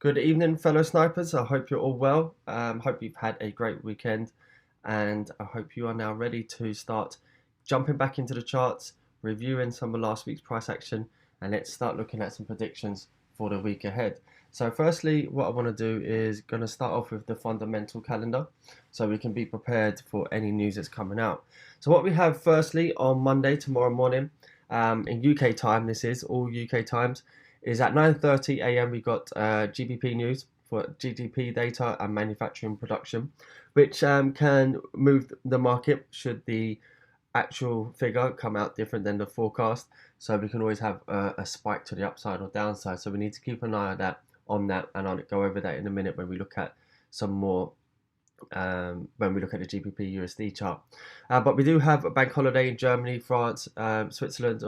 Good evening, fellow snipers. I hope you're all well. Hope you've had a great weekend, and I hope you are now ready to start jumping back into the charts, reviewing some of last week's price action, and let's start looking at some predictions for the week ahead. So, firstly, what I want to do is going to start off with the fundamental calendar, so we can be prepared for any news that's coming out. So, what we have firstly on Monday, tomorrow morning, in UK time, this is all UK times is at 9:30 a.m. we got GBP news for GDP data and manufacturing production, which can move the market should the actual figure come out different than the forecast. So we can always have a spike to the upside or downside. So we need to keep an eye on that, and I'll go over that in a minute when we look at some more. When we look at the GBP USD chart, but we do have a bank holiday in Germany, France, Switzerland,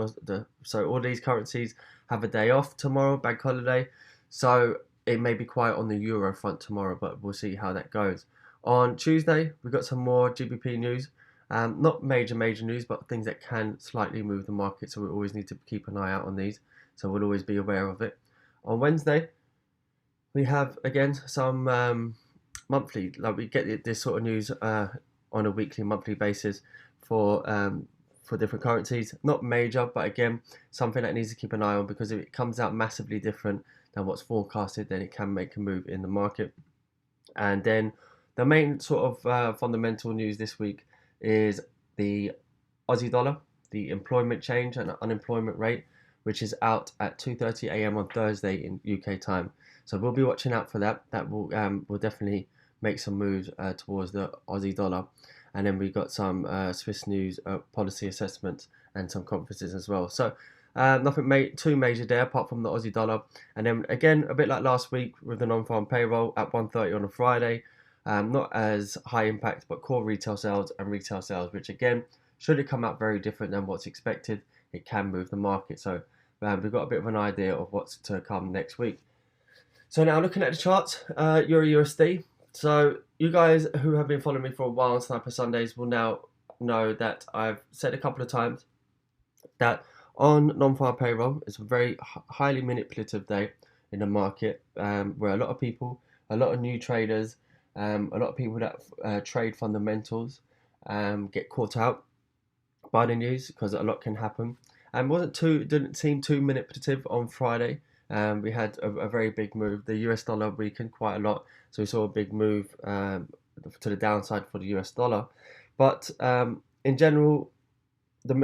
so all these currencies have a day off tomorrow, bank holiday. So it may be quiet on the euro front tomorrow, but we'll see how that goes. On Tuesday, we've got some more GBP news. Not major news, but things that can slightly move the market. So we always need to keep an eye out on these. So we'll always be aware of it. On Wednesday, we have again some monthly, like we get this sort of news on a weekly, monthly basis for different currencies. Not major, but again, something that needs to keep an eye on, because if it comes out massively different than what's forecasted, then it can make a move in the market. And then the main sort of fundamental news this week is the Aussie dollar, the employment change and unemployment rate, which is out at 2:30 a.m. on Thursday in UK time. So we'll be watching out for that. That will definitely make some moves towards the Aussie dollar. And then we got some Swiss news, policy assessments, and some conferences as well. So nothing too major there apart from the Aussie dollar. And then again, a bit like last week with the non-farm payroll at 1:30 on a Friday. Not as high impact, but core retail sales and retail sales, which again, should it come out very different than what's expected, it can move the market. So we've got a bit of an idea of what's to come next week. So now looking at the charts, Euro USD. So you guys who have been following me for a while on Sniper Sundays will now know that I've said a couple of times that on non-farm payroll, it's a very highly manipulative day in the market, where a lot of people, a lot of new traders, a lot of people that trade fundamentals get caught out by the news, because a lot can happen. And didn't seem too manipulative on Friday. We had a very big move. The US dollar weakened quite a lot, so we saw a big move to the downside for the US dollar. But in general,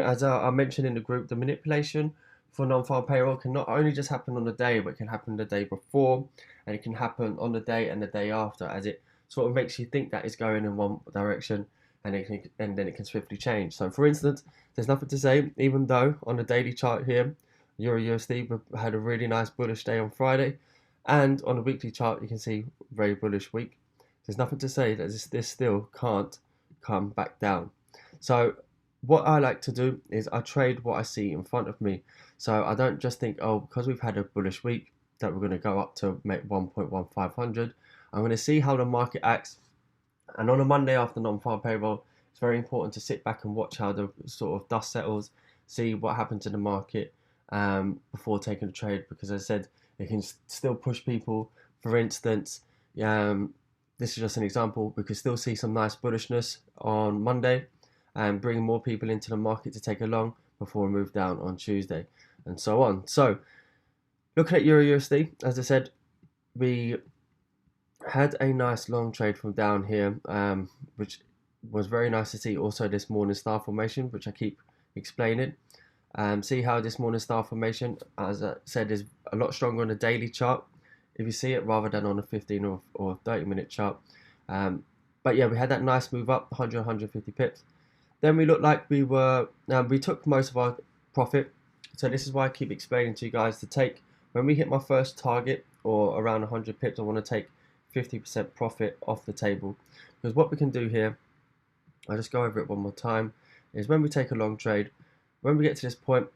as I mentioned in the group, the manipulation for non-farm payroll can not only just happen on the day, but it can happen the day before, and it can happen on the day and the day after, as it sort of makes you think that it's going in one direction, and then it can swiftly change. So, for instance, there's nothing to say, even though on the daily chart here, Euro USD had a really nice bullish day on Friday, and on the weekly chart you can see very bullish week. There's nothing to say that this still can't come back down. So what I like to do is I trade what I see in front of me. So I don't just think, oh, because we've had a bullish week that we're going to go up to make 1.1500. I'm going to see how the market acts. And on a Monday after non-farm payroll, it's very important to sit back and watch how the sort of dust settles, see what happens in the market before taking a trade, because as I said, it can still push people. For instance, this is just an example, we could still see some nice bullishness on Monday and bring more people into the market to take a long before we move down on Tuesday, and so on. So looking at Euro USD, as I said, we had a nice long trade from down here, which was very nice to see. Also this morning star formation, which I keep explaining. See how this morning star formation, as I said, is a lot stronger on the daily chart if you see it, rather than on a 15 or 30 minute chart. But yeah, we had that nice move up, 150 pips. Then we looked like we took most of our profit. So this is why I keep explaining to you guys to take, when we hit my first target or around 100 pips, I want to take 50% profit off the table. Because what we can do here, I'll just go over it one more time, is when we take a long trade, when we get to this point,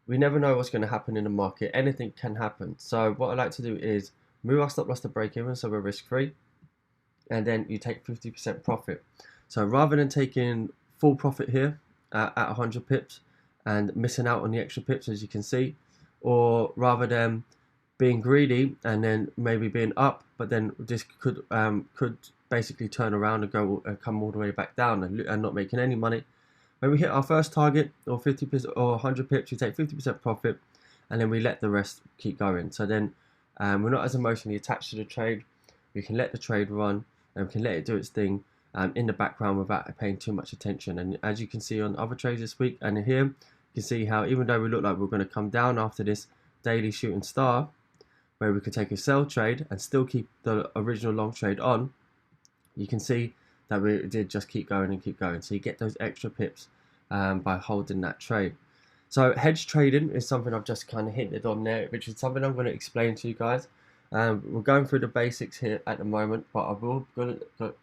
we never know what's going to happen in the market. Anything can happen. So what I like to do is move our stop loss to break even, so we're risk free, and then you take 50% profit. So rather than taking full profit here at 100 pips and missing out on the extra pips, as you can see, or rather than being greedy and then maybe being up, but then this could basically turn around and go come all the way back down and not making any money. When we hit our first target, or 50% or 100 pips, we take 50% profit, and then we let the rest keep going. So then we're not as emotionally attached to the trade. We can let the trade run, and we can let it do its thing in the background without paying too much attention. And as you can see on other trades this week and here, you can see how even though we look like we're going to come down after this daily shooting star, where we could take a sell trade and still keep the original long trade on, you can see that we did just keep going and keep going. So you get those extra pips by holding that trade. So hedge trading is something I've just kind of hinted on there, which is something I'm going to explain to you guys. We're going through the basics here at the moment, but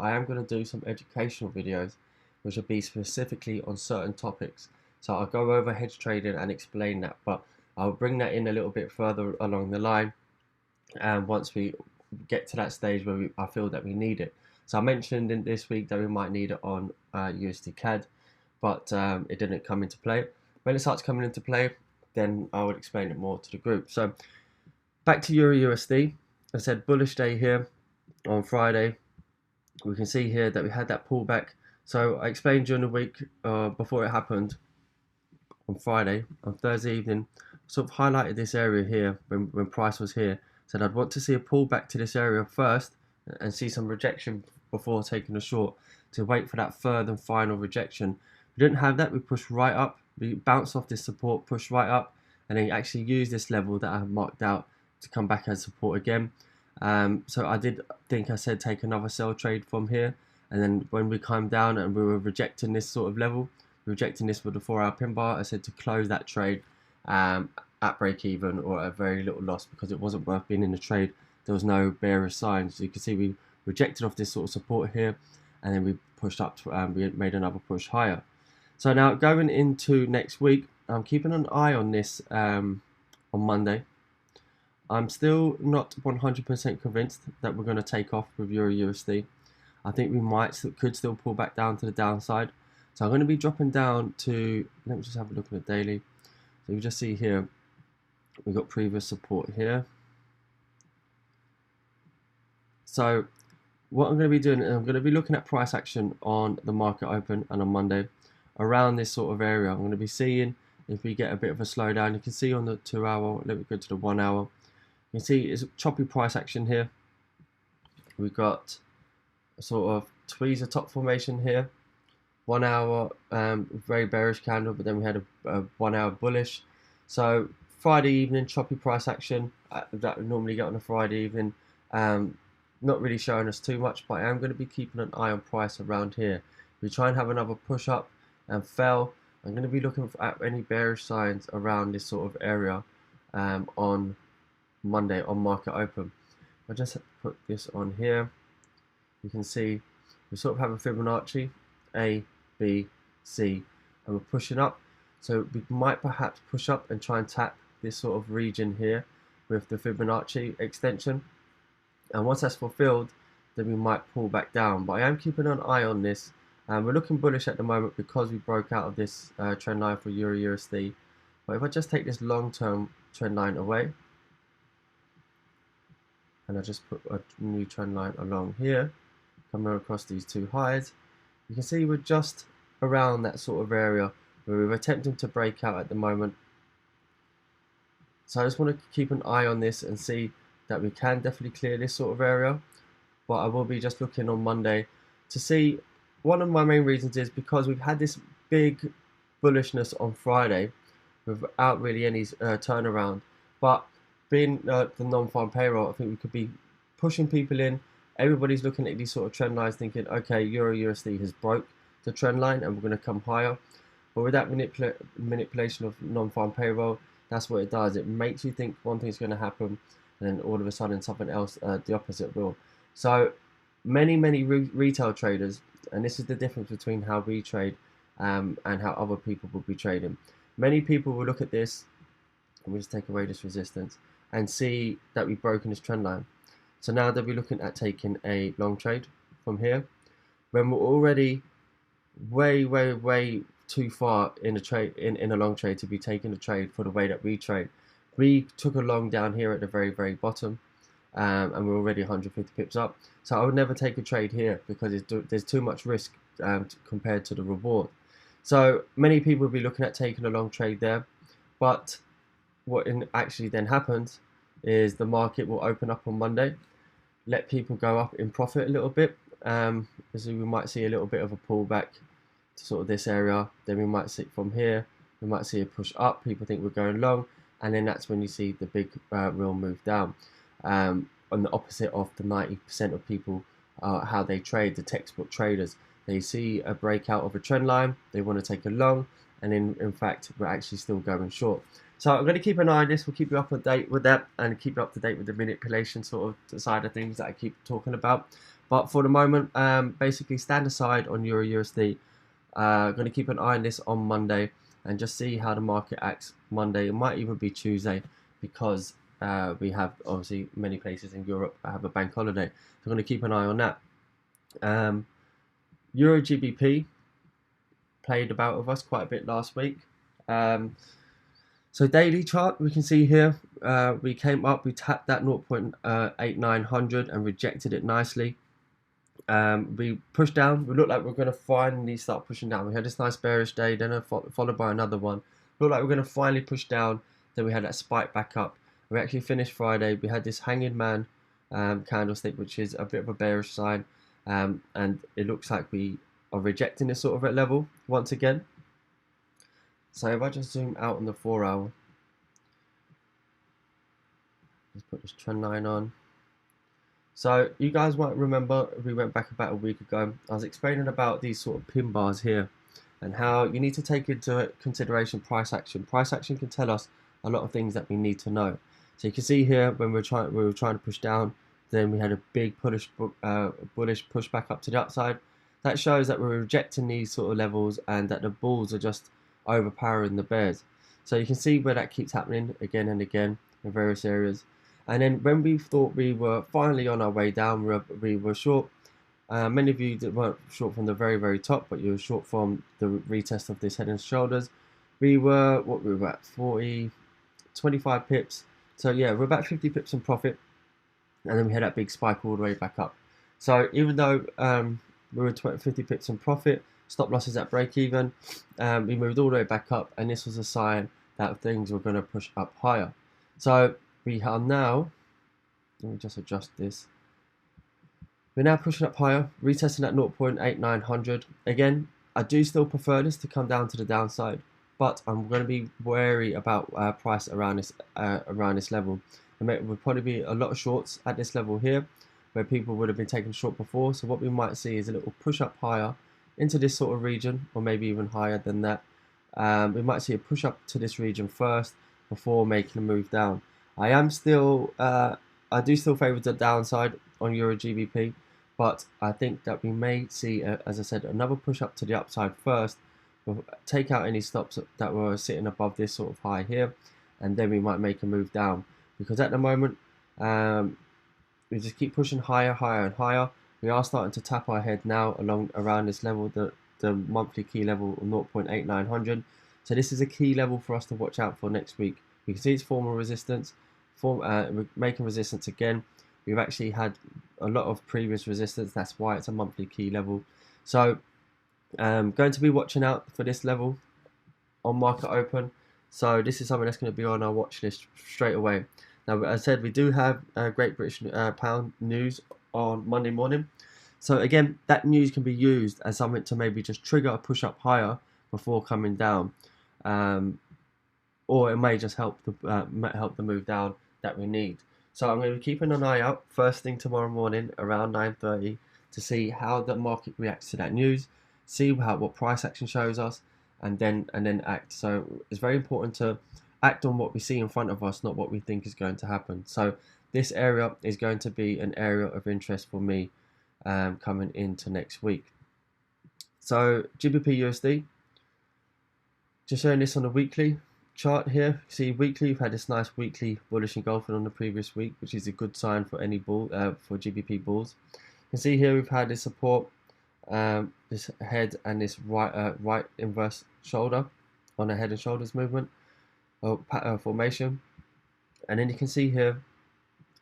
I am going to do some educational videos, which will be specifically on certain topics. So I'll go over hedge trading and explain that, but I'll bring that in a little bit further along the line, and once we get to that stage where I feel that we need it. So I mentioned in this week that we might need it on USD CAD, but it didn't come into play. When it starts coming into play, then I would explain it more to the group. So back to Euro USD. I said bullish day here on Friday. We can see here that we had that pullback. So I explained during the week before it happened on Friday, on Thursday evening, sort of highlighted this area here when price was here. Said I'd want to see a pullback to this area first and see some rejection before taking a short, to wait for that third and final rejection. We didn't have that. We pushed right up. We bounced off this support, pushed right up, and then actually used this level that I have marked out to come back as support again. So I did think I said take another sell trade from here, and then when we came down and we were rejecting this sort of level, rejecting this with the 4-hour pin bar, I said to close that trade at break even or at a very little loss, because it wasn't worth being in the trade. There was no bearish signs. So you can see we rejected off this sort of support here, and then we pushed up to, we made another push higher. So now going into next week, I'm keeping an eye on this on Monday. I'm still not 100% convinced that we're going to take off with Euro USD. I think we could still pull back down to the downside. So I'm going to be dropping down to, let me just have a look at the daily. So you just see here, we've got previous support here. So what I'm going to be doing, I'm going to be looking at price action on the market open and on Monday around this sort of area. I'm going to be seeing if we get a bit of a slowdown. You can see on the 2-hour, let me go to the 1 hour. You can see it's choppy price action here. We've got a sort of tweezer top formation here. 1 hour, very bearish candle, but then we had a 1 hour bullish. So Friday evening, choppy price action that we normally get on a Friday evening. Not really showing us too much, but I am going to be keeping an eye on price around here. If we try and have another push up and fell, I'm going to be looking at any bearish signs around this sort of area on Monday on market open. I'll just put this on here. You can see we sort of have a Fibonacci, A, B, C, and we're pushing up. So we might perhaps push up and try and tap this sort of region here with the Fibonacci extension. And once that's fulfilled, then we might pull back down. But I am keeping an eye on this. We're looking bullish at the moment because we broke out of this trend line for Euro USD. But if I just take this long-term trend line away, and I just put a new trend line along here, coming across these two highs, you can see we're just around that sort of area where we're attempting to break out at the moment. So I just want to keep an eye on this and see that we can definitely clear this sort of area. But I will be just looking on Monday to see. One of my main reasons is because we've had this big bullishness on Friday without really any turnaround. But being the non-farm payroll, I think we could be pushing people in. Everybody's looking at these sort of trend lines thinking, okay, Euro USD has broke the trend line and we're going to come higher. But with that manipulation of non-farm payroll, that's what it does. It makes you think one thing's going to happen, and then all of a sudden something else, the opposite will. So many retail traders, and this is the difference between how we trade and how other people will be trading. Many people will look at this, and we just take away this resistance, and see that we've broken this trend line. So now they'll be looking at taking a long trade from here, when we're already way too far in a trade, in a long trade, to be taking a trade for the way that we trade. We took a long down here at the very bottom, and we're already 150 pips up. So I would never take a trade here because there's too much risk compared to the reward. So many people will be looking at taking a long trade there, but what actually then happens is the market will open up on Monday, let people go up in profit a little bit. So we might see a little bit of a pullback to sort of this area. Then we might see from here, we might see a push up. People think we're going long, and then that's when you see the big real move down. On the opposite of the 90% of people, how they trade, the textbook traders, they see a breakout of a trend line, they want to take a long, and in fact we're actually still going short. So I'm going to keep an eye on this. We'll keep you up to date with that and keep you up to date with the manipulation sort of side of things that I keep talking about. But for the moment, basically stand aside on Euro USD. Going to keep an eye on this on Monday and just see how the market acts Monday. It might even be Tuesday because we have obviously many places in Europe that have a bank holiday. So I'm going to keep an eye on that. Euro GBP played about with us quite a bit last week. So daily chart, we can see here, we came up, we tapped that 0.8900 and rejected it nicely. We pushed down, we looked like we're going to finally start pushing down. We had this nice bearish day, then followed by another one. Looked like we're going to finally push down, then we had that spike back up. We actually finished Friday, we had this hanging man candlestick, which is a bit of a bearish sign, and it looks like we are rejecting this sort of at level once again. So if I just zoom out on the 4 hour, let's put this trend line on. So you guys might remember we went back about a week ago. I was explaining about these sort of pin bars here and how you need to take into consideration price action. Price action can tell us a lot of things that we need to know. So you can see here when we were trying to push down, then we had a big bullish push back up to the upside. That shows that we're rejecting these sort of levels and that the bulls are just overpowering the bears. So you can see where that keeps happening again and again in various areas. And then when we thought we were finally on our way down, we were short. Many of you weren't short from the very top, but you were short from the retest of this head and shoulders. We were at 25 pips. So yeah, we're about 50 pips in profit, and then we had that big spike all the way back up. So even though we were 50 pips in profit, stop losses at break even, we moved all the way back up, and this was a sign that things were going to push up higher. So we are now, let me just adjust this. We're now pushing up higher, retesting at 0.8900. Again, I do still prefer this to come down to the downside, but I'm going to be wary about price around this level. There would probably be a lot of shorts at this level here, where people would have been taking short before. So what we might see is a little push up higher into this sort of region, or maybe even higher than that. We might see a push up to this region first before making a move down. I do still favour the downside on Euro GBP, but I think that we may see, as I said, another push up to the upside first. We'll take out any stops that were sitting above this sort of high here, and then we might make a move down. Because at the moment, we just keep pushing higher and higher. We are starting to tap our head now around this level, the monthly key level of 0.8900. So this is a key level for us to watch out for next week. You can see it's formal resistance. We're making resistance again. We've actually had a lot of previous resistance. That's why it's a monthly key level. So going to be watching out for this level on market open. So this is something that's going to be on our watch list straight away. Now, as I said, we do have Great British Pound news on Monday morning. So again, that news can be used as something to maybe just trigger a push up higher before coming down. Or it may just help the move down that we need. So I'm going to be keeping an eye out first thing tomorrow morning around 9:30 to see how the market reacts to that news, see what price action shows us, and then act. So it's very important to act on what we see in front of us, not what we think is going to happen. So this area is going to be an area of interest for me coming into next week. So GBP USD, just showing this on the weekly chart here. See, weekly, we've had this nice weekly bullish engulfing on the previous week, which is a good sign for any bull for GBP bulls. You can see here we've had this support, this head and this right inverse shoulder on a head and shoulders movement or formation. And then you can see here,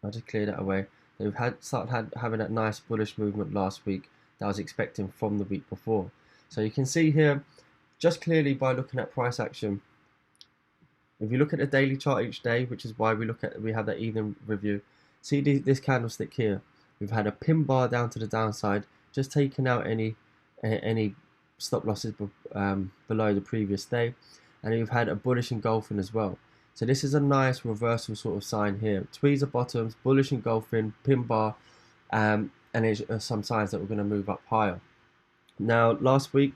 I'll just clear that away. They've having that nice bullish movement last week that I was expecting from the week before. So you can see here, just clearly by looking at price action, if you look at the daily chart each day, which is why we have that evening review, see this candlestick here. We've had a pin bar down to the downside, just taking out any stop losses below the previous day, and we've had a bullish engulfing as well. So this is a nice reversal sort of sign here. Tweezer bottoms, bullish engulfing, pin bar, and there's some signs that we're going to move up higher. Now, last week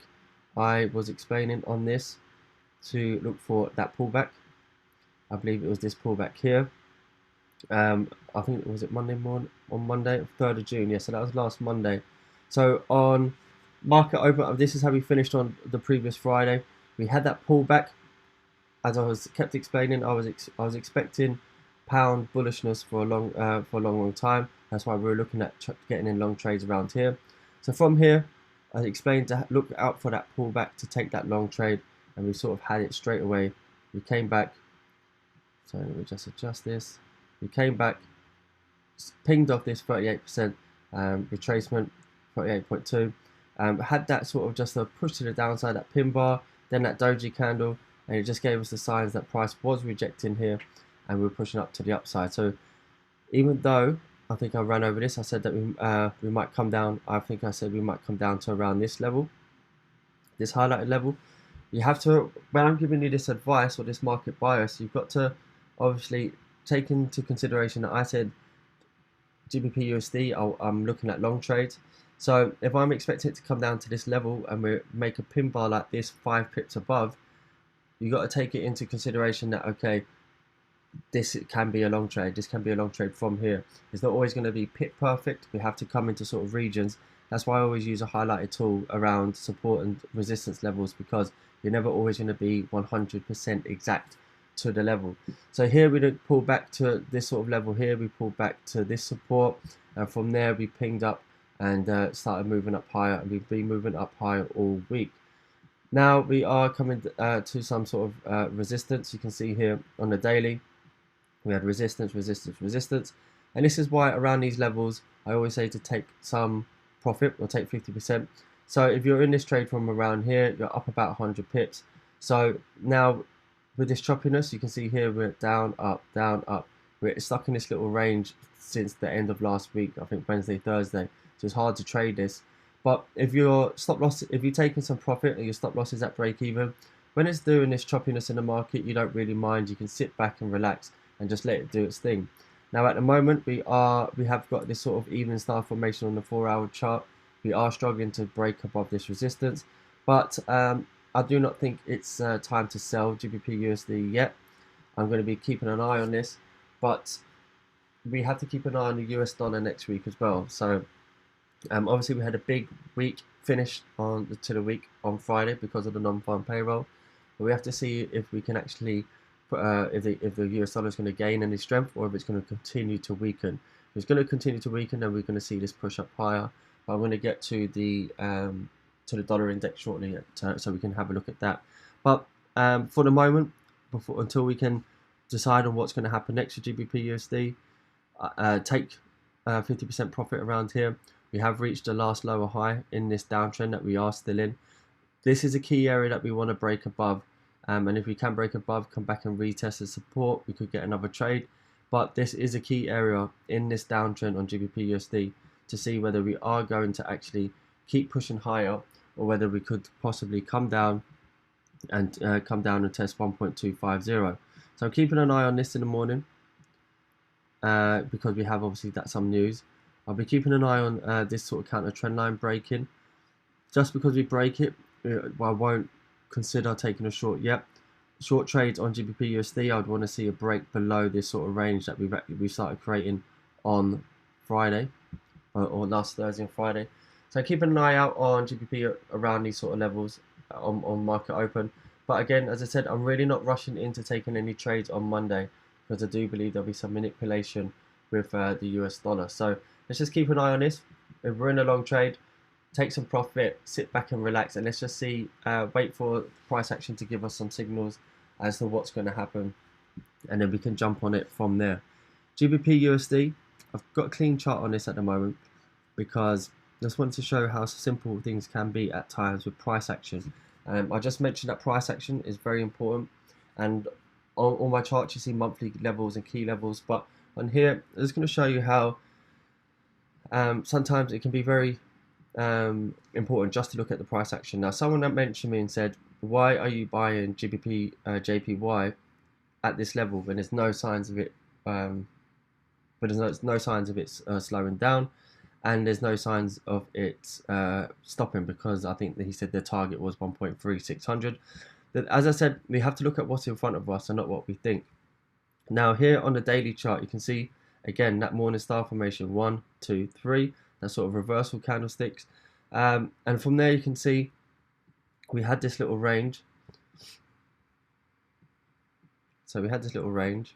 I was explaining on this to look for that pullback. I believe it was this pullback here. I think was it Monday morning, on Monday, 3rd of June. Yeah, so that was last Monday. So on market open, this is how we finished on the previous Friday. We had that pullback. As I was kept explaining, I was expecting pound bullishness for a long time. That's why we were looking at getting in long trades around here. So from here, I explained to look out for that pullback to take that long trade, and we sort of had it straight away. We came back. So let me just adjust this. We came back, pinged off this 38% retracement, 38.2. Had that sort of just a push to the downside, that pin bar, then that doji candle, and it just gave us the signs that price was rejecting here, and we were pushing up to the upside. So even though I think I ran over this, I said that we might come down. I think I said we might come down to around this level, this highlighted level. You have to, when I'm giving you this advice or this market bias, you've got to obviously take into consideration that I said GBP USD, I'm looking at long trades. So if I'm expecting it to come down to this level and we make a pin bar like this 5 pips above, you got to take it into consideration that, okay, this can be a long trade. This can be a long trade from here. It's not always going to be pit perfect. We have to come into sort of regions. That's why I always use a highlighted tool around support and resistance levels, because you're never always going to be 100% exact to the level. So here we didn't pull back to this sort of level here. We pulled back to this support, and from there we pinged up and started moving up higher, and we've been moving up higher all week. Now we are coming to some sort of resistance. You can see here on the daily, we had resistance, resistance, resistance, and this is why around these levels I always say to take some profit or take 50%. So if you're in this trade from around here, you're up about 100 pips. So now with this choppiness, you can see here we're down, up, down, up. We're stuck in this little range since the end of last week, I think Wednesday, Thursday. So it's hard to trade this. But if your stop loss, if you're taking some profit and your stop loss is at break even, when it's doing this choppiness in the market, you don't really mind. You can sit back and relax and just let it do its thing. Now at the moment we have got this sort of evening star formation on the 4-hour chart. We are struggling to break above this resistance, but I do not think it's time to sell GBP USD yet. I'm going to be keeping an eye on this, but we have to keep an eye on the US dollar next week as well. So obviously we had a big week finish to the week on Friday because of the non-farm payroll, but we have to see if we can actually if the US dollar is going to gain any strength or if it's going to continue to weaken. If it's going to continue to weaken, then we're going to see this push up higher. But I'm going to get to the dollar index shortly, so we can have a look at that. But for the moment, until we can decide on what's going to happen next to GBP USD, take 50% profit around here. We have reached the last lower high in this downtrend that we are still in. This is a key area that we want to break above. And if we can break above, come back and retest the support, we could get another trade. But this is a key area in this downtrend on GBP USD to see whether we are going to actually keep pushing higher, or whether we could possibly come down and test 1.250. So I'm keeping an eye on this in the morning because we have obviously some news. I'll be keeping an eye on this sort of counter trend line breaking. Just because we break it, I won't consider taking a short yet. Short trades on GBP USD, I'd want to see a break below this sort of range that we started creating on Friday or last Thursday and Friday. So keep an eye out on GBP around these sort of levels on market open. But again, as I said, I'm really not rushing into taking any trades on Monday because I do believe there'll be some manipulation with the US dollar. So let's just keep an eye on this. If we're in a long trade, take some profit, sit back and relax, and let's just see, wait for price action to give us some signals as to what's going to happen and then we can jump on it from there. GBP USD, I've got a clean chart on this at the moment because I just wanted to show how simple things can be at times with price action. I just mentioned that price action is very important, and on my chart you see monthly levels and key levels, but on here I'm just going to show you how sometimes it can be very important just to look at the price action. Now, someone that mentioned me and said, why are you buying GBP JPY at this level when there's no signs of it but there's no signs of it slowing down, and there's no signs of it stopping, because I think that he said the target was 1.3600. As I said, we have to look at what's in front of us and not what we think. Now here on the daily chart, you can see again that morning star formation, 1, 2, 3, that sort of reversal candlesticks, and from there you can see we had this little range. So we had this little range,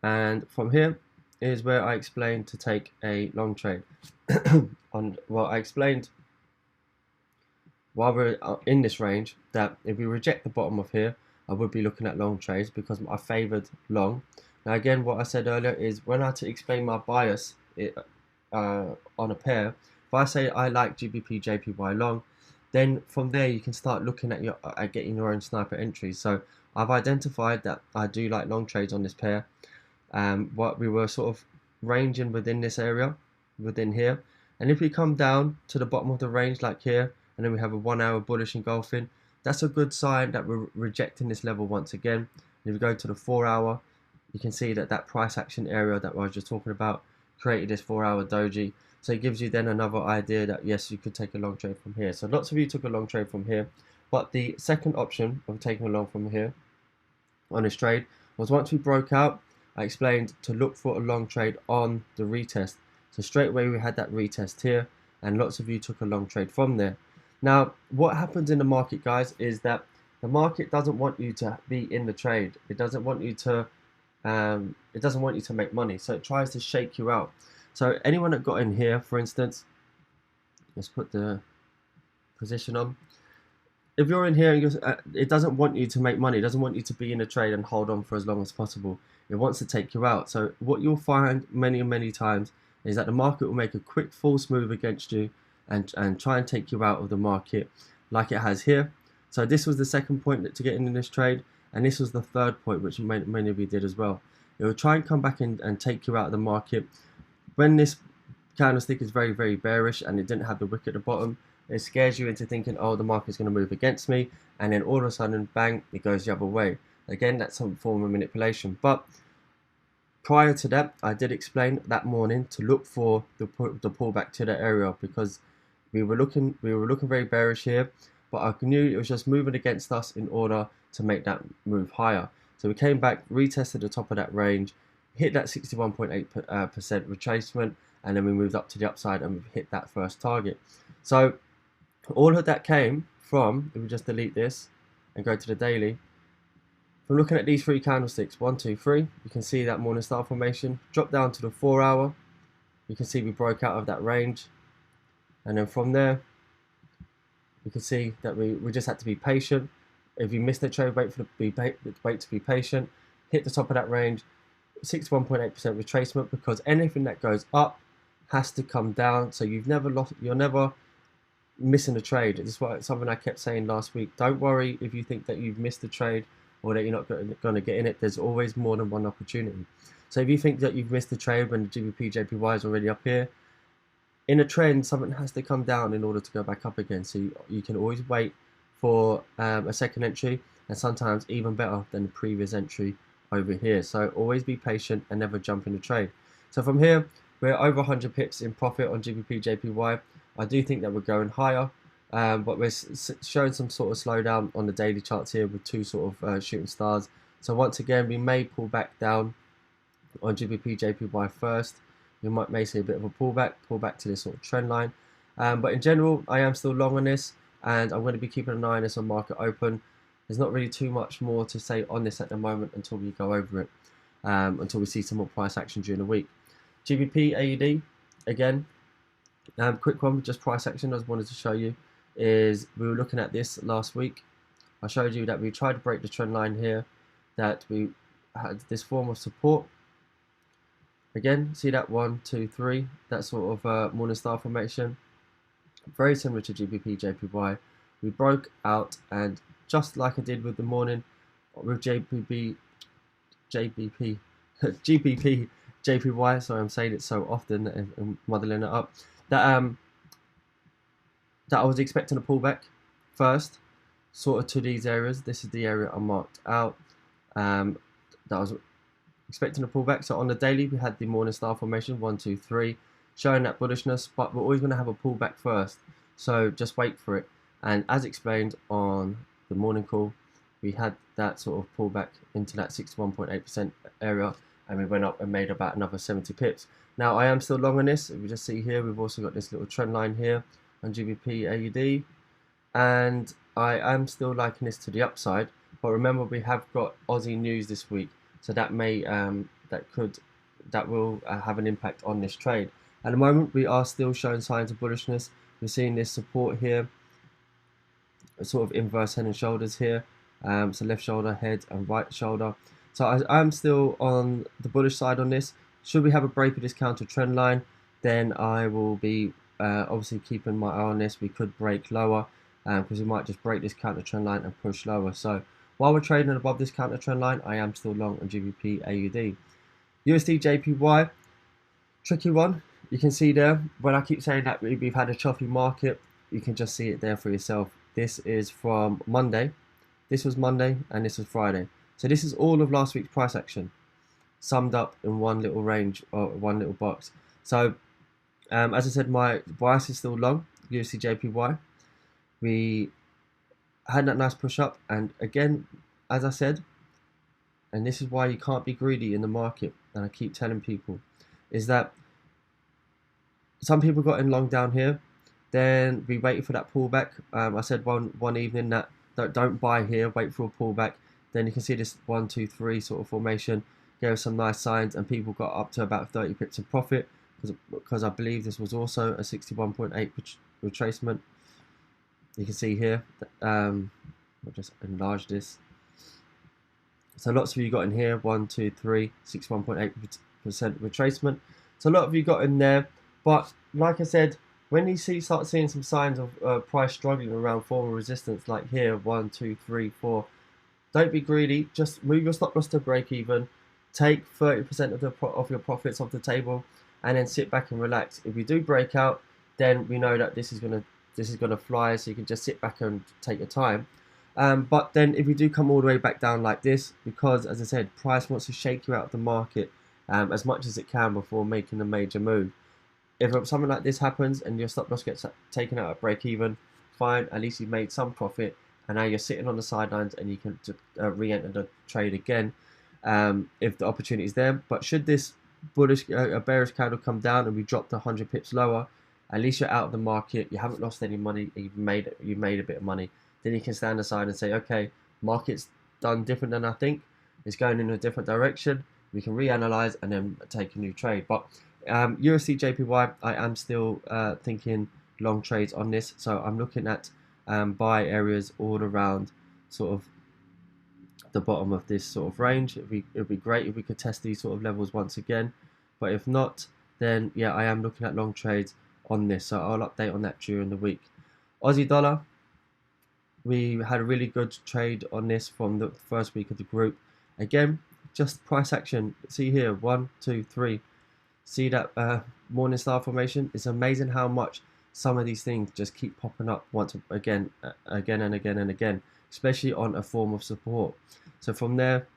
and from here is where I explained to take a long trade. I explained while we're in this range that if we reject the bottom of here, I would be looking at long trades because I favoured long. Now again, what I said earlier is when I had to explain my bias on a pair, if I say I like GBP JPY long, then from there you can start looking at getting your own sniper entries. So I've identified that I do like long trades on this pair. What we were sort of ranging within this area, within here, and if we come down to the bottom of the range like here, and then we have a 1 hour bullish engulfing, that's a good sign that we're rejecting this level once again. And if we go to the 4 hour, you can see that that price action area that I was just talking about created this 4 hour doji. So it gives you then another idea that yes, you could take a long trade from here. So lots of you took a long trade from here, but the second option of taking a long from here on this trade was once we broke out, I explained to look for a long trade on the retest. So straight away we had that retest here, and lots of you took a long trade from there. Now what happens in the market, guys, is that the market doesn't want you to be in the trade. It doesn't want you to make money, so it tries to shake you out. So anyone that got in here, for instance, let's put the position on. If you're in here, it doesn't want you to make money. It doesn't want you to be in a trade and hold on for as long as possible. It wants to take you out. So what you'll find many times is that the market will make a quick false move against you and try and take you out of the market like it has here. So this was the second point to get in this trade, and this was the third point, which many of you did as well. It will try and come back in and take you out of the market. When this candlestick is very bearish and it didn't have the wick at the bottom, it scares you into thinking, oh, the market's going to move against me, and then all of a sudden, bang, it goes the other way. Again, that's some form of manipulation. But prior to that, I did explain that morning to look for the pullback to the area, because we were looking very bearish here, but I knew it was just moving against us in order to make that move higher. So we came back, retested the top of that range, hit that 61.8% retracement, and then we moved up to the upside and we hit that first target. So all of that came from, if we just delete this and go to the daily, from looking at these three candlesticks, 1, 2, 3, you can see that morning star formation, drop down to the 4 hour, you can see we broke out of that range, and then from there, you can see that we just had to be patient. If you missed the trade, wait to be patient, hit the top of that range, 61.8% retracement, because anything that goes up has to come down. So you're never missing a trade. This is something I kept saying last week. Don't worry if you think that you've missed a trade or that you're not going to get in it. There's always more than one opportunity. So if you think that you've missed a trade when the GBP JPY is already up here, in a trend, something has to come down in order to go back up again. So you can always wait for a second entry, and sometimes even better than the previous entry over here. So always be patient and never jump in the trade. So from here, we're over 100 pips in profit on GBP JPY. I do think that we're going higher, but we're showing some sort of slowdown on the daily charts here with two sort of shooting stars. So once again, we may pull back down on GBP JPY first. We may see a bit of a pullback to this sort of trend line. But in general, I am still long on this, and I'm going to be keeping an eye on this on market open. There's not really too much more to say on this at the moment until we go over it, until we see some more price action during the week. GBP AUD, again, quick one, just price action I just wanted to show you, is we were looking at this last week. I showed you that we tried to break the trend line here, that we had this form of support. Again, see that 1, 2, 3, that sort of morning star formation, very similar to GBP, JPY. We broke out, and just like I did with the morning with JBP, GBP, JPY. Sorry, I'm saying it so often and muddling it up. That I was expecting a pullback first, sort of to these areas. This is the area I marked out. That I was expecting a pullback. So on the daily, we had the morning star formation 1, 2, 3, showing that bullishness, but we're always going to have a pullback first. So just wait for it. And as explained on the morning call, we had that sort of pullback into that 61.8% area, and we went up and made about another 70 pips. Now I am still long on this. If you just see here, we've also got this little trend line here on GBP AUD, and I am still liking this to the upside. But remember, we have got Aussie news this week, so that may that will have an impact on this trade. At the moment, we are still showing signs of bullishness. We're seeing this support here, a sort of inverse head and shoulders here. So left shoulder, head, and right shoulder. So I'm still on the bullish side on this. Should we have a break of this counter trend line, then I will be obviously keeping my eye on this. We could break lower because we might just break this counter trend line and push lower. So while we're trading above this counter trend line, I am still long on GBP AUD. USD JPY, tricky one. You can see there, when I keep saying that we've had a choppy market, you can just see it there for yourself. This is from Monday. This was Monday and this was Friday. So this is all of last week's price action summed up in one little range or one little box. So as I said, my bias is still long, USD JPY. We had that nice push up, and again, as I said, and this is why you can't be greedy in the market, and I keep telling people, is that some people got in long down here, then we waited for that pullback. I said one evening that don't buy here, wait for a pullback. Then you can see this 1, 2, 3 sort of formation gave some nice signs, and people got up to about 30 pips of profit because I believe this was also a 61.8 retracement. You can see here, I'll just enlarge this. So lots of you got in here, 1, 2, 3, 61.8% retracement. So a lot of you got in there, but like I said, when you start seeing some signs of price struggling around form of resistance, like here, 1, 2, 3, 4, don't be greedy. Just move your stop loss to break even. Take 30% of your profits off the table, and then sit back and relax. If we do break out, then we know that this is gonna fly. So you can just sit back and take your time. But then if you do come all the way back down like this, because as I said, price wants to shake you out of the market as much as it can before making a major move. If something like this happens and your stop loss gets taken out at break even, fine, at least you've made some profit, and now you're sitting on the sidelines and you can re-enter the trade again if the opportunity is there. But should this bearish candle come down and we drop to 100 pips lower, at least you're out of the market, you haven't lost any money, you've made a bit of money. Then you can stand aside and say, okay, market's done different than I think, it's going in a different direction, we can reanalyze and then take a new trade. But USD JPY, I am still thinking long trades on this, so I'm looking at buy areas all around sort of the bottom of this sort of range. It'd be great if we could test these sort of levels once again, but if not, then yeah, I am looking at long trades on this, so I'll update on that during the week. Aussie dollar, we had a really good trade on this from the first week of the group. Again, just price action. See here, 1, 2, 3. See that morning star formation? It's amazing how much some of these things just keep popping up once again and again, especially on a form of support. So from there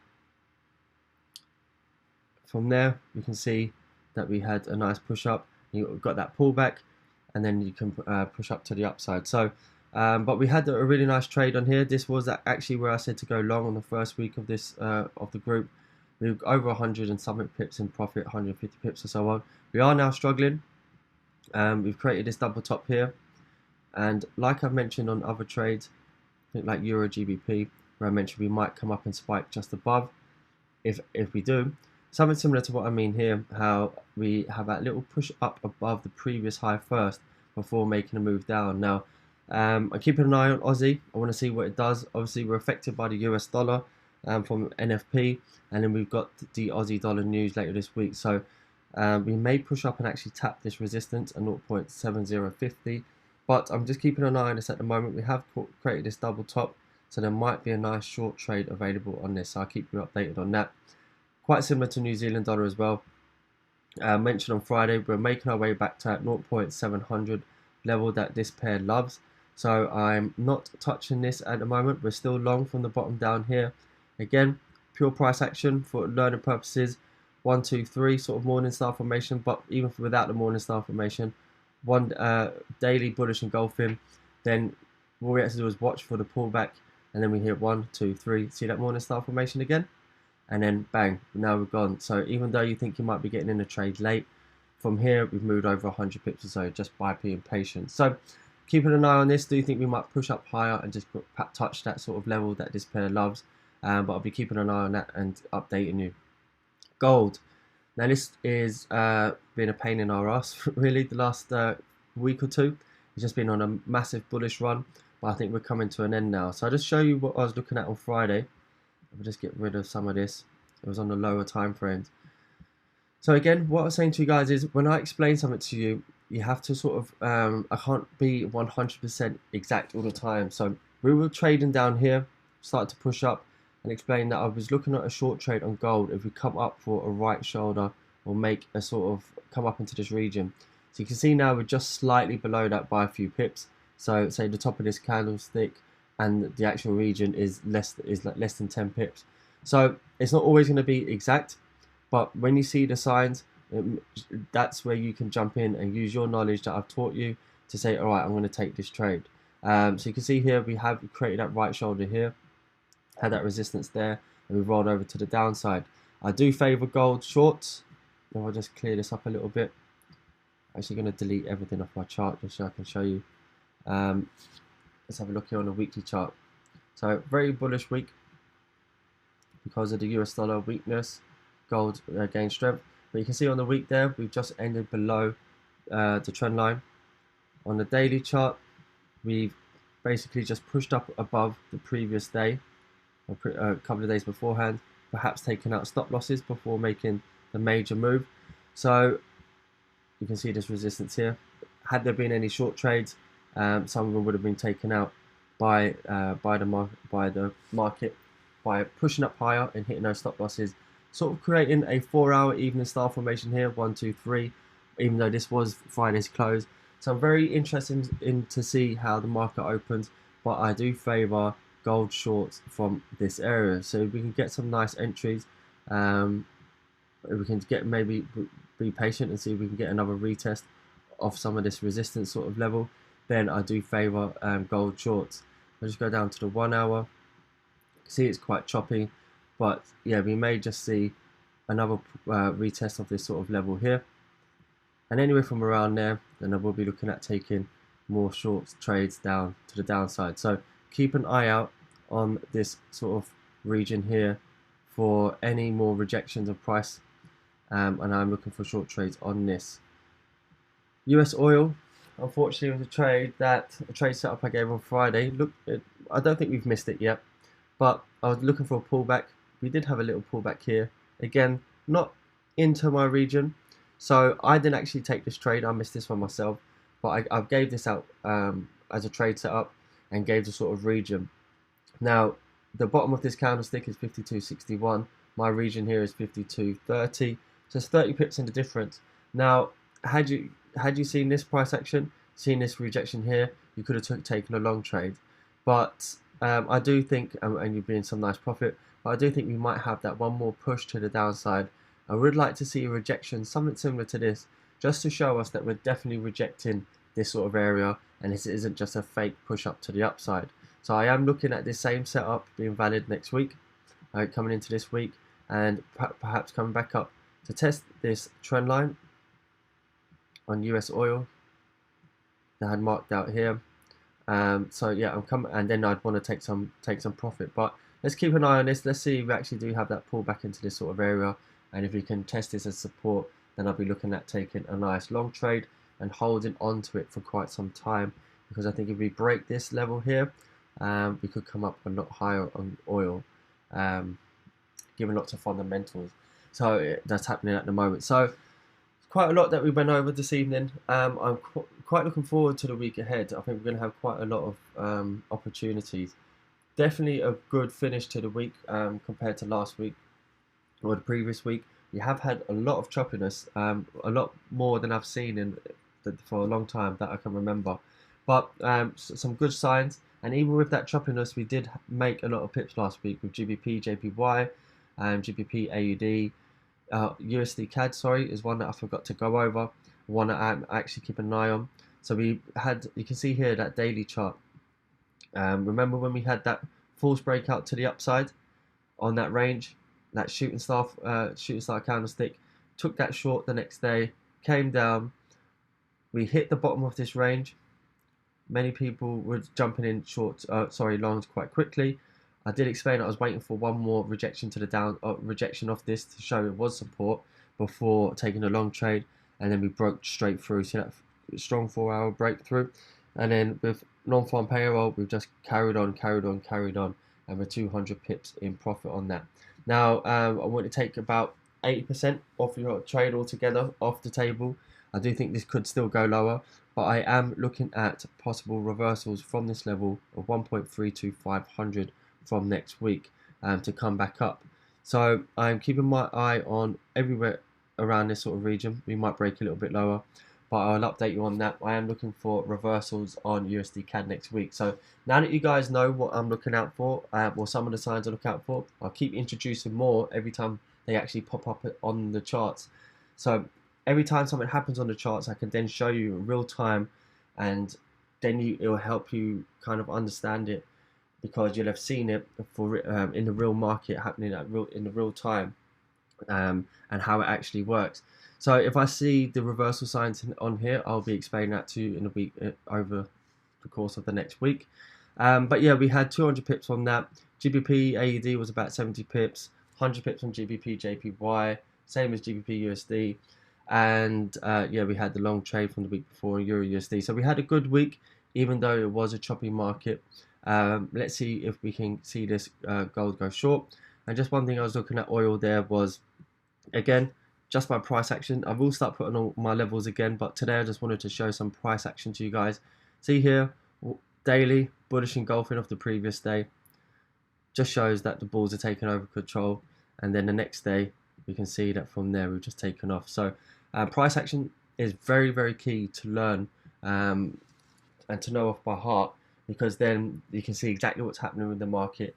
you can see that we had a nice push up. You got that pullback, and then you can push up to the upside. So but we had a really nice trade on here. This was actually where I said to go long on the first week of this of the group. We were over 100 and something pips in profit, 150 pips or so on. We are now struggling. We've created this double top here, and like I've mentioned on other trades, I think like Euro GBP, where I mentioned we might come up and spike just above. If we do, something similar to what I mean here, how we have that little push up above the previous high first before making a move down. Now, I'm keeping an eye on Aussie. I want to see what it does. Obviously, we're affected by the US dollar. from NFP, and then we've got the Aussie dollar news later this week. So we may push up and actually tap this resistance at 0.7050, but I'm just keeping an eye on this at the moment. We have created this double top, so there might be a nice short trade available on this. So I'll keep you updated on that. Quite similar to New Zealand dollar as well. Mentioned on Friday, we're making our way back to that 0.700 level that this pair loves. So I'm not touching this at the moment. We're still long from the bottom down here. Again, pure price action for learning purposes. 1, 2, 3 sort of morning star formation, but even without the morning star formation, one daily bullish engulfing. Then what we have to do is watch for the pullback, and then we hit 1, 2, 3. See that morning star formation again? And then bang, now we're gone. So even though you think you might be getting in a trade late, from here we've moved over 100 pips or so just by being patient. So keeping an eye on this. Do you think we might push up higher and just touch that sort of level that this pair loves? But I'll be keeping an eye on that and updating you. Gold. Now this is been a pain in our ass really the last week or two. It's just been on a massive bullish run, but I think we're coming to an end now. So I'll just show you what I was looking at on Friday. I'll just get rid of some of this. It was on the lower time frames. So again, what I was saying to you guys is when I explain something to you, you have to sort of, I can't be 100% exact all the time. So we were trading down here, started to push up, and explain that I was looking at a short trade on gold if we come up for a right shoulder or make a sort of come up into this region. So you can see now we're just slightly below that by a few pips. So say the top of this candlestick and the actual region is less than 10 pips. So it's not always going to be exact, but when you see the signs, that's where you can jump in and use your knowledge that I've taught you to say, all right, I'm going to take this trade. So you can see here we have created that right shoulder here, had that resistance there, and we've rolled over to the downside. I do favor gold shorts. I'll just clear this up a little bit. I'm actually going to delete everything off my chart just so I can show you. Let's have a look here on the weekly chart. So very bullish week because of the US dollar weakness. Gold gained strength, but you can see on the week there we've just ended below the trend line. On the daily chart, we've basically just pushed up above the previous day, a couple of days beforehand, perhaps taking out stop losses before making the major move. So you can see this resistance here. Had there been any short trades, some of them would have been taken out by the market by pushing up higher and hitting those stop losses, sort of creating a 4-hour evening star formation here, 1, 2, 3. Even though this was Friday's close, so I'm very interested in to see how the market opens. But I do favour gold shorts from this area, so if we can get some nice entries. If we can get maybe be patient and see if we can get another retest of some of this resistance sort of level, then I do favour gold shorts. I'll just go down to the 1 hour. See, it's quite choppy, but yeah, we may just see another retest of this sort of level here, and anywhere from around there, then I will be looking at taking more short trades down to the downside. So keep an eye out on this sort of region here for any more rejections of price, and I'm looking for short trades on this. US oil, unfortunately, was a trade setup I gave on Friday. Look, I don't think we've missed it yet, but I was looking for a pullback. We did have a little pullback here. Again, not into my region, so I didn't actually take this trade. I missed this one myself, but I gave this out as a trade setup and gave the sort of region. Now, the bottom of this candlestick is 52.61. My region here is 52.30. So it's 30 pips in the difference. Now, had you seen this price action, seen this rejection here, you could have taken a long trade. But I do think, and you've been some nice profit, but I do think we might have that one more push to the downside. I would like to see a rejection, something similar to this, just to show us that we're definitely rejecting this sort of area, and this isn't just a fake push up to the upside. So I am looking at this same setup being valid next week, coming into this week, and perhaps coming back up to test this trend line on US oil that I had marked out here. So yeah, I'm coming, and then I'd want to take some profit. But let's keep an eye on this. Let's see if we actually do have that pullback into this sort of area, and if we can test this as support, then I'll be looking at taking a nice long trade and holding on to it for quite some time, because I think if we break this level here, we could come up a lot higher on oil. given lots of fundamentals. So that's happening at the moment. So quite a lot that we went over this evening. I'm quite looking forward to the week ahead. I think we're going to have quite a lot of opportunities. Definitely a good finish to the week compared to last week or the previous week. We have had a lot of choppiness, a lot more than I've seen for a long time that I can remember. But some good signs. And even with that choppiness, we did make a lot of pips last week with GBP, JPY, GBP, AUD. USD CAD, sorry, is one that I forgot to go over. One that I'm actually keeping an eye on. So we had, you can see here that daily chart. Remember when we had that false breakout to the upside on that range, that shooting star candlestick, took that short the next day, came down. We hit the bottom of this range. Many people were jumping in longs quite quickly. I did explain I was waiting for one more rejection to the down, rejection of this to show it was support before taking a long trade, and then we broke straight through. See that strong 4-hour breakthrough, and then with non-farm payroll, we've just carried on, and we're 200 pips in profit on that. Now, I want to take about 80% off your trade altogether off the table. I do think this could still go lower, but I am looking at possible reversals from this level of 1.32500 from next week to come back up. So I'm keeping my eye on everywhere around this sort of region. We might break a little bit lower, but I'll update you on that. I am looking for reversals on USD CAD next week. So now that you guys know what I'm looking out for, or some of the signs I look out for, I'll keep introducing more every time they actually pop up on the charts. So every time something happens on the charts, I can then show you in real time, and then it will help you kind of understand it, because you'll have seen it in the real market happening in the real time, and how it actually works. So if I see the reversal signs on here, I'll be explaining that to you in a week, over the course of the next week. But yeah, we had 200 pips on that. GBP AUD was about 70 pips, 100 pips on GBP JPY, same as GBP USD. And yeah, we had the long trade from the week before in Euro USD. So we had a good week, even though it was a choppy market. Let's see if we can see this gold go short. And just one thing I was looking at oil there was, again, just by price action. I will start putting on my levels again, but today I just wanted to show some price action to you guys. See here, daily bullish engulfing of the previous day. Just shows that the bulls are taking over control. And then the next day, we can see that from there we've just taken off. So price action is very, very key to learn and to know off by heart, because then you can see exactly what's happening with the market.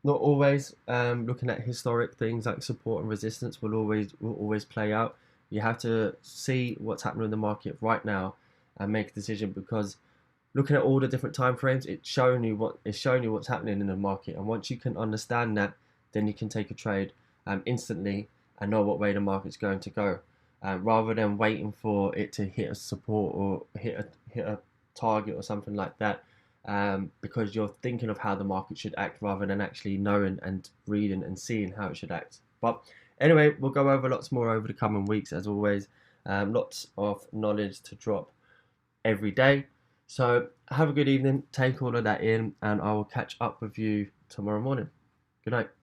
Not always looking at historic things like support and resistance will always play out. You have to see what's happening in the market right now and make a decision, because looking at all the different time frames, it's showing you what's happening in the market. And once you can understand that, then you can take a trade instantly and know what way the market's going to go, rather than waiting for it to hit a support or hit a target or something like that, because you're thinking of how the market should act rather than actually knowing and reading and seeing how it should act. But anyway, we'll go over lots more over the coming weeks, as always. Lots of knowledge to drop every day. So have a good evening, take all of that in, and I will catch up with you tomorrow morning. Good night.